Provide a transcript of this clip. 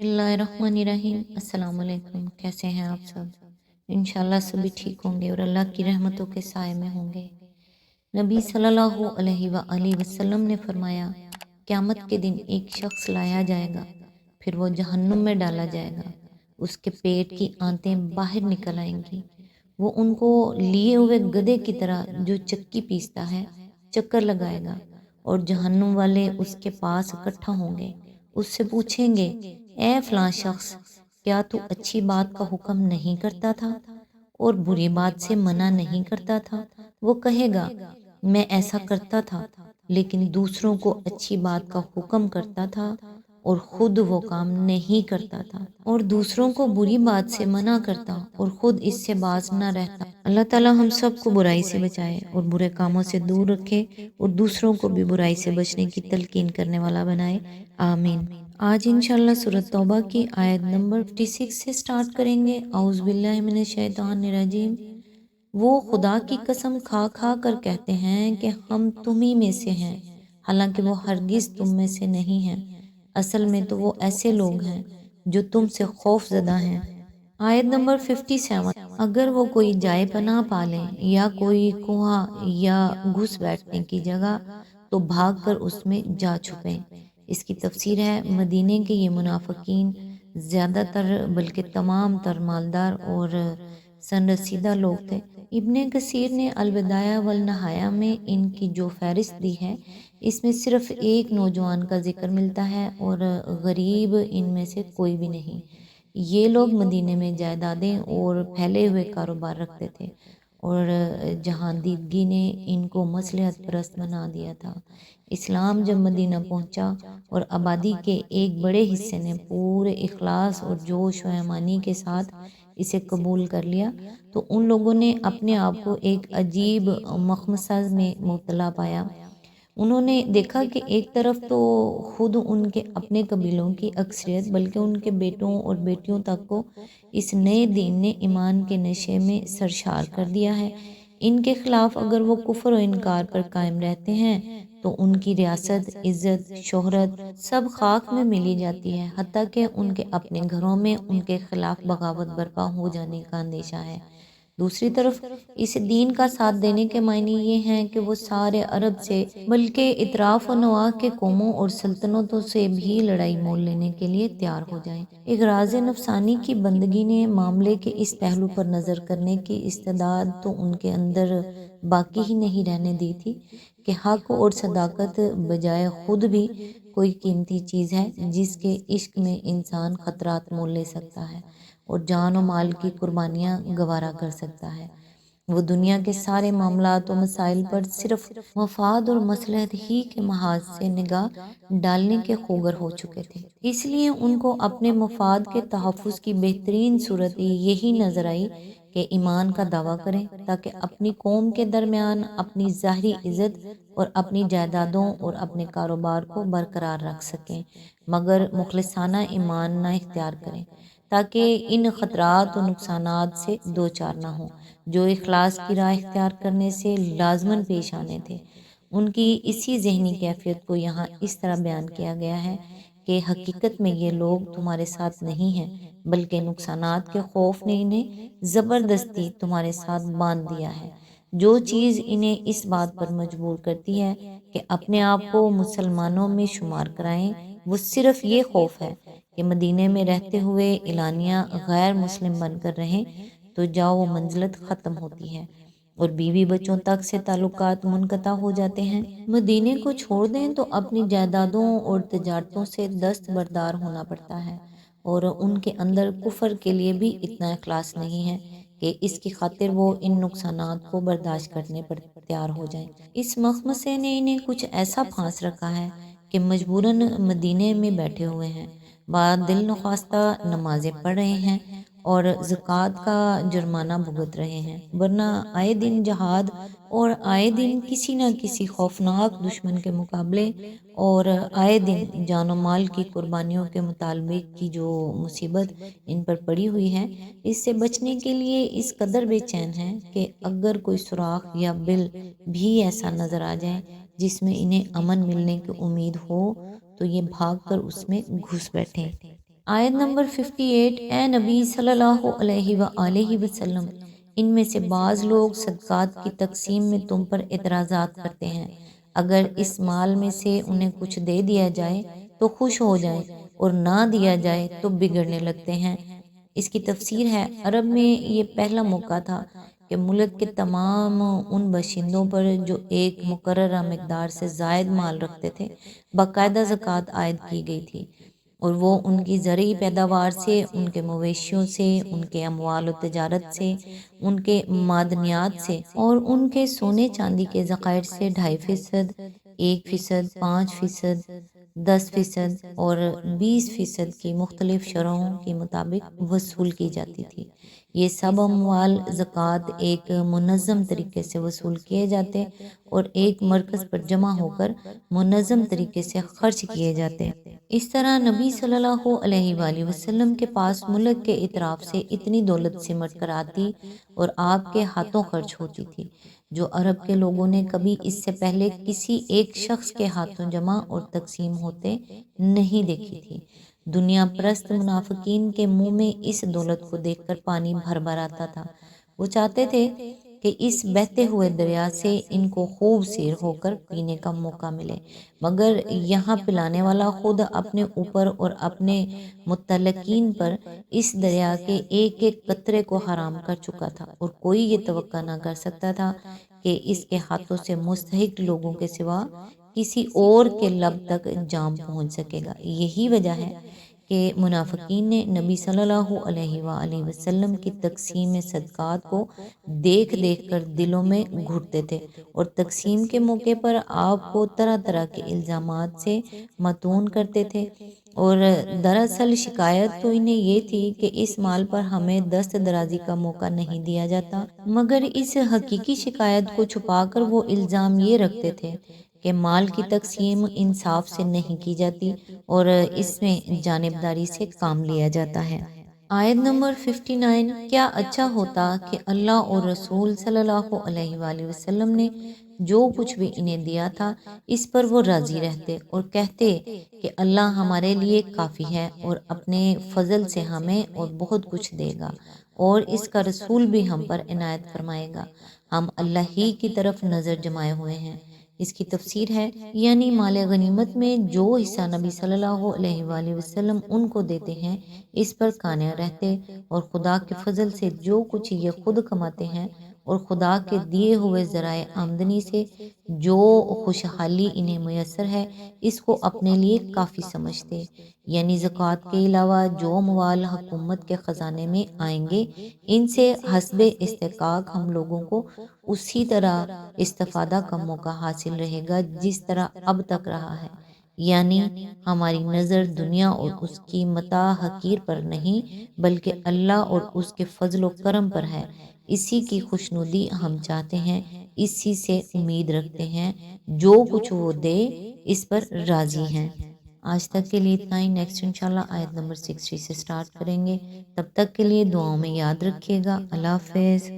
बिस्मिल्लाहिर्रहमानिर्रहीम। अस्सलाम वालेकुम। कैसे हैं आप सब? इंशाल्लाह सभी ठीक होंगे और अल्लाह की रहमतों के साए में होंगे। नबी सल्लल्लाहु अलैहि वसल्लम ने फरमाया, क़यामत के दिन एक शख्स लाया जाएगा, फिर वो जहन्नुम में डाला जाएगा। उसके पेट की आंतें बाहर निकल आएंगी। वो उनको लिए हुए गधे की तरह जो चक्की पीसता है चक्कर लगाएगा, और जहन्नुम वाले उसके पास इकट्ठा होंगे। उससे पूछेंगे, ए फलां शख्स, क्या तू अच्छी बात का हुक्म नहीं करता था और बुरी बात से मना नहीं करता था? वो कहेगा, मैं ऐसा करता था, लेकिन दूसरों को अच्छी बात का हुक्म करता था और खुद वो काम नहीं करता था, और दूसरों को बुरी बात से मना करता और खुद इससे बाज न रहता। अल्लाह ताला हम सब को बुराई से बचाए और बुरे कामों से दूर रखे, और दूसरों को भी बुराई से बचने की तलकीन करने वाला बनाए। आमीन। आज इंशाल्लाह सूरत तौबा की आयत नंबर 56 से स्टार्ट करेंगे। औज़ु बिल्लाहि मिनश शैतानिर रजीम। वो खुदा की कसम खा खा कर कहते हैं कि हम तुम्ही में से हैं, हालांकि वो हरगिज़ तुम में से नहीं हैं। असल में तो वो ऐसे लोग हैं जो तुमसे खौफ ज़दा हैं। आयत नंबर 57। अगर वो कोई जाए पनाह पा लें या कोई कुआं या घुस बैठने की जगह, तो भाग कर उसमें जा छुपें। इसकी तफसीर है, मदीने के ये मुनाफिकीन ज़्यादातर बल्कि तमाम तर मालदार और सनरसीदा लोग थे। इब्ने कसीर ने अलबिदाया वल नहाया में इनकी जो फहरिस्त दी है, इसमें सिर्फ एक नौजवान का जिक्र मिलता है और गरीब इनमें से कोई भी नहीं। ये लोग मदीने में जायदादें और फैले हुए कारोबार रखते थे, और जहांदीदगी ने इनको मसलहत परस्त बना दिया था। इस्लाम जब मदीना पहुंचा और आबादी के एक बड़े हिस्से ने पूरे इखलास और जोश व ईमानी के साथ इसे कबूल कर लिया, तो उन लोगों ने अपने आप को एक अजीब मखमसा में मुब्तला पाया। उन्होंने देखा कि एक तरफ तो खुद उनके अपने कबीलों की अक्सरियत, बल्कि उनके बेटों और बेटियों तक को इस नए दीन ने ईमान के नशे में सरशार कर दिया है। इनके खिलाफ अगर वो कुफ्र और इनकार पर कायम रहते हैं, तो उनकी रियासत, इज़्ज़त, शोहरत सब खाक में मिली जाती है। हत्ता कि उनके अपने घरों में उनके खिलाफ बगावत बर्पा हो जाने का अंदेशा है। दूसरी तरफ इस दीन का साथ देने के मायने ये हैं कि वो सारे अरब से, बल्कि इतराफ़ व नवाह के कौमों और सल्तनतों से भी लड़ाई मोल लेने के लिए तैयार हो जाएं। इग़राज़ नफसानी की बंदगी ने मामले के इस पहलू पर नज़र करने की इस्तेदाद तो उनके अंदर बाकी ही नहीं रहने दी थी कि हक और सदाकत बजाय खुद भी कोई कीमती चीज़ है जिसके इश्क में इंसान खतरात मोल ले सकता है और जान और माल की कुर्बानियाँ गवारा कर सकता है। वो दुनिया के सारे मामलात और मसाइल पर सिर्फ मफाद और मसलहत ही के महाज से निगाह डालने के खूगर हो चुके थे। इसलिए उनको अपने मफाद के तहफ़्फ़ुज़ की बेहतरीन सूरत यही नज़र आई कि ईमान का दावा करें, ताकि अपनी कौम के दरमियान अपनी ज़ाहरी इज़्ज़त और अपनी जायदादों और अपने कारोबार को बरकरार रख सकें, मगर मुखलिसाना ईमान ना इख्तियार करें, ताकि इन ख़तरात और नुकसानात से दो चार ना हों जो इखलास की राह इख्तियार करने से लाजमन पेश आने थे। उनकी इसी ज़हनी कैफियत को यहाँ इस तरह बयान किया गया है कि हकीकत में ये लोग तुम्हारे साथ नहीं हैं, बल्कि नुकसानात के खौफ ने इन्हें ज़बरदस्ती तुम्हारे साथ बांध दिया है। जो चीज़ इन्हें इस बात पर मजबूर करती है कि अपने आप को मुसलमानों में शुमार कराएं, वो सिर्फ ये खौफ है कि मदीने में रहते हुए इलानिया गैर मुस्लिम बनकर रहें, तो जाओ वो मंजिलत ख़त्म होती है और बीवी बच्चों तक से ताल्लुकात मुनक़ता हो जाते हैं। मदीने को छोड़ दें तो अपनी जायदादों और तजारतों से दस्तबरदार होना पड़ता है, और उनके अंदर कुफर के लिए भी इतना इखलास नहीं है कि इसकी खातिर वो इन नुकसानात को बर्दाश्त करने पर तैयार हो जाएं। इस मखमसे ने इन्हें कुछ ऐसा फांस रखा है कि मजबूरन मदीने में बैठे हुए हैं, बाद दिल नख्वास्ता नमाजें पढ़ रहे हैं और ज़कात का जुर्माना भुगत रहे हैं, वरना आए दिन जहाद और आए दिन किसी न किसी खौफनाक दुश्मन के मुकाबले और आए दिन जान और माल की कुर्बानियों के मुतालबे की जो मुसीबत इन पर पड़ी हुई है, इससे बचने के लिए इस कदर बेचैन हैं कि अगर कोई सुराख या बिल भी ऐसा नज़र आ जाए जिसमें इन्हें अमन मिलने की उम्मीद हो, तो ये भाग कर उसमें घुस बैठें। آیت نمبر 58، اے نبی صلی اللہ علیہ وآلہ وسلم، ان میں سے بعض لوگ صدقات کی تقسیم میں تم پر اعتراضات کرتے ہیں، اگر اس مال میں سے انہیں کچھ دے دیا جائے تو خوش ہو جائیں اور نہ دیا جائے تو بگڑنے لگتے ہیں۔ اس کی تفسیر ہے، عرب میں یہ پہلا موقع تھا کہ ملک کے تمام ان باشندوں پر جو ایک مقررہ مقدار سے زائد مال رکھتے تھے باقاعدہ زکوٰۃ عائد کی گئی تھی، اور وہ ان کی زرعی پیداوار سے، ان کے مویشیوں سے، ان کے اموال و تجارت سے، ان کے معدنیات سے اور ان کے سونے چاندی کے ذخائر سے 2.5%، 1%، 5%، 10% اور 20% کی مختلف شرحوں کے مطابق وصول کی جاتی تھی۔ یہ سب اموال زکوٰۃ ایک منظم طریقے سے وصول کیے جاتے اور ایک مرکز پر جمع ہو کر منظم طریقے سے خرچ کیے جاتے۔ اس طرح نبی صلی اللہ علیہ وآلہ وسلم کے پاس ملک کے اطراف سے اتنی دولت سمٹ کر آتی اور آپ کے ہاتھوں خرچ ہوتی تھی، جو عرب کے لوگوں نے کبھی اس سے پہلے کسی ایک شخص کے ہاتھوں جمع اور تقسیم ہوتے نہیں دیکھی تھی۔ دنیا پرست منافقین کے منہ میں اس دولت کو دیکھ کر پانی بھر بھر آتا تھا۔ وہ چاہتے تھے کہ اس بہتے ہوئے دریا سے ان کو خوب سیر ہو کر پینے کا موقع ملے، مگر یہاں پلانے والا خود اپنے اوپر اور اپنے متعلقین پر اس دریا کے ایک ایک قطرے کو حرام کر چکا تھا، اور کوئی یہ توقع نہ کر سکتا تھا کہ اس کے ہاتھوں سے مستحق لوگوں کے سوا کسی اور کے لب تک جام پہنچ سکے گا۔ یہی وجہ ہے کہ منافقین نے نبی صلی اللہ علیہ وآلہ وسلم کی تقسیم صدقات کو دیکھ دیکھ کر دلوں میں گھٹتے تھے اور تقسیم کے موقع پر آپ کو طرح طرح کے الزامات سے متون کرتے تھے، اور دراصل شکایت تو انہیں یہ تھی کہ اس مال پر ہمیں دست درازی کا موقع نہیں دیا جاتا، مگر اس حقیقی شکایت کو چھپا کر وہ الزام یہ رکھتے تھے کہ مال کی تقسیم انصاف سے نہیں کی جاتی اور اس میں جانبداری سے کام لیا جاتا ہے۔ آیت نمبر 59، کیا اچھا ہوتا کہ اللہ اور رسول صلی اللہ علیہ وآلہ وسلم نے جو کچھ بھی انہیں دیا تھا اس پر وہ راضی رہتے اور کہتے کہ اللہ ہمارے لیے کافی ہے اور اپنے فضل سے ہمیں اور بہت کچھ دے گا، اور اس کا رسول بھی ہم پر عنایت فرمائے گا، ہم اللہ ہی کی طرف نظر جمائے ہوئے ہیں۔ اس کی تفسیر ہے، یعنی مال غنیمت میں جو حصہ نبی صلی اللہ علیہ وآلہ وسلم ان کو دیتے ہیں اس پر قانع رہتے، اور خدا کے فضل سے جو کچھ یہ خود کماتے ہیں اور خدا کے دیے ہوئے ذرائع آمدنی سے جو خوشحالی انہیں میسر ہے اس کو اپنے لیے کافی سمجھتے، یعنی زکوٰۃ کے علاوہ جو اموال حکومت کے خزانے میں آئیں گے ان سے حسب استحقاق ہم لوگوں کو اسی طرح استفادہ کا موقع حاصل رہے گا جس طرح اب تک رہا ہے، یعنی ہماری نظر دنیا اور اس کی متاع حقیر پر نہیں بلکہ اللہ اور اس کے فضل و کرم پر ہے، اسی کی خوشنودی ہم چاہتے ہیں، اسی سے امید رکھتے ہیں، جو کچھ وہ دے اس پر راضی ہیں۔ آج تک کے لیے اتنا ہی، نیکسٹ انشاءاللہ آیت نمبر 60 سے سٹارٹ کریں گے، تب تک کے لیے دعاؤں میں یاد رکھیے گا۔ اللہ حافظ۔